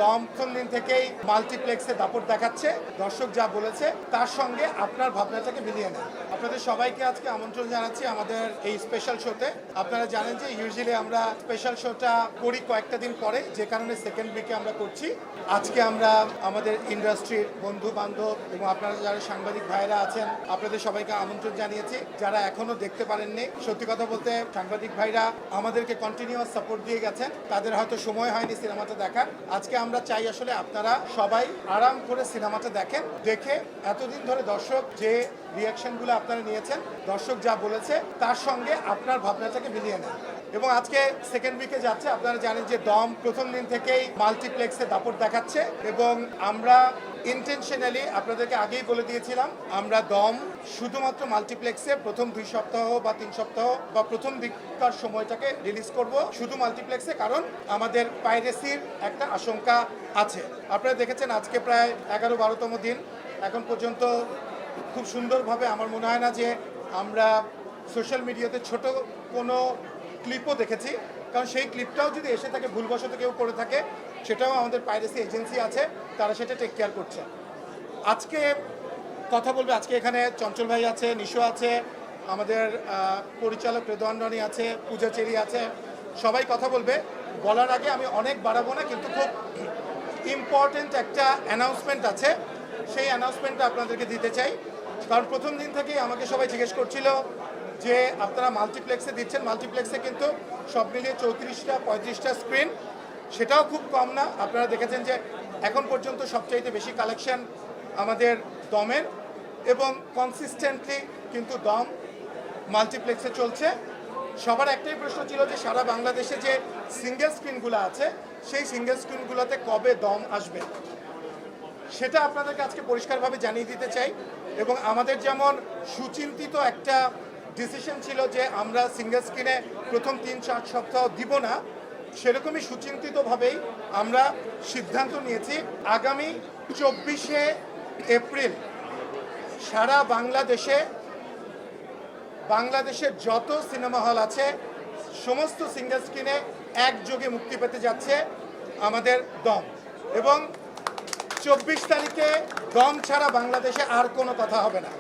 দম প্রথম দিন থেকেই মাল্টিপ্লেক্সে দাপট দেখাচ্ছে। দর্শক যা বলেছে তার সঙ্গে আপনার ভাবনাটাকে মিলিয়ে নেন। আপনাদের সবাইকে আজকে আমন্ত্রণ জানাচ্ছি আমাদের এই স্পেশাল শোতে। আপনারা জানেন যে ইউজুয়ালি আমরা স্পেশাল শোটা করি কয়েকটা দিন পরে, যে কারণে সেকেন্ড উইকে আমরা করছি। আজকে আমরা আমাদের ইন্ডাস্ট্রির বন্ধু বান্ধব এবং আপনারা যারা সাংবাদিক ভাইরা আছেন আপনাদের সবাইকে আমন্ত্রণ জানিয়েছি। যারা এখনো দেখতে পারেননি, সত্যি কথা বলতে সাংবাদিক ভাইরা আমাদেরকে কন্টিনিউয়াস সাপোর্ট দিয়ে গেছেন, তাদের হয়তো সময় হয়নি সিনেমাটা দেখার। আজকে আমরা চাই আসলে আপনারা সবাই আরাম করে সিনেমাটা দেখেন, দেখে এতদিন ধরে দর্শক যে রিয়াকশনগুলো আপনারা নিয়েছেন, দর্শক যা বলেছে তার সঙ্গে আপনার ভাবনাটাকে মিলিয়ে নেন। এবং আজকে সেকেন্ড উইকে যাচ্ছে। আপনারা জানেন যে দম প্রথম দিন থেকেই মাল্টিপ্লেক্সে দাপট দেখাচ্ছে এবং আমরা ইন্টেনশনালি আপনাদেরকে আগেই বলে দিয়েছিলাম আমরা দম শুধুমাত্র মাল্টিপ্লেক্সে প্রথম 2 সপ্তাহ বা 3 সপ্তাহ বা প্রথম দিককার সময়টাকে রিলিজ করব শুধু মাল্টিপ্লেক্সে, কারণ আমাদের পাইরেসির একটা আশঙ্কা আছে। আপনারা দেখেছেন আজকে প্রায় 11-12তম দিন। এখন পর্যন্ত খুব সুন্দরভাবে আমার মনে হয় না যে আমরা সোশ্যাল মিডিয়াতে ছোট কোনো ক্লিপও দেখেছি, কারণ সেই ক্লিপটাও যদি এসে থাকে ভুলবশত কেউ করে থাকে, সেটাও আমাদের পাইরেসি এজেন্সি আছে, তারা সেটা টেক কেয়ার করছে। আজকে কথা বলবে, আজকে এখানে চঞ্চল ভাই আছে, নিশো আছে, আমাদের পরিচালক রেদওয়ান রনি আছে, পূজা চেরি আছে, সবাই কথা বলবে। বলার আগে আমি অনেক বাড়াবো না, কিন্তু খুব ইম্পর্টেন্ট একটা অ্যানাউন্সমেন্ট আছে, সেই অ্যানাউন্সমেন্টটা আপনাদেরকে দিতে চাই। কারণ প্রথম দিন থেকেই আমাকে সবাই জিজ্ঞেস করছিল যে আপনারা মাল্টিপ্লেক্সে দিচ্ছেন, মাল্টিপ্লেক্সে কিন্তু সব মিলিয়ে 34টা-35টা স্ক্রিন, সেটাও খুব কম না। আপনারা দেখেছেন যে এখন পর্যন্ত সবচাইতে বেশি কালেকশন আমাদের দমের, এবং কনসিস্টেন্টলি কিন্তু দম মাল্টিপ্লেক্সে চলছে। সবার একটাই প্রশ্ন ছিল যে সারা বাংলাদেশে যে সিঙ্গেল স্ক্রিনগুলো আছে সেই সিঙ্গেল স্ক্রিনগুলোতে কবে দম আসবে, সেটা আপনাদেরকে আজকে পরিষ্কারভাবে জানিয়ে দিতে চাই। এবং আমাদের যেমন সুচিন্তিত একটা ডিসিশন ছিল যে আমরা সিঙ্গেল স্ক্রিনে প্রথম 3-4 সপ্তাহ দিব না, সেরকমই সুচিন্তিতভাবেই আমরা সিদ্ধান্ত নিয়েছি আগামী 24শে এপ্রিল সারা বাংলাদেশের যত সিনেমা হল আছে সমস্ত সিঙ্গেল স্ক্রিনে একযোগে মুক্তি পেতে যাচ্ছে আমাদের দম। এবং 24 তারিখে দম ছাড়া বাংলাদেশে আর কোনো কথা হবে না।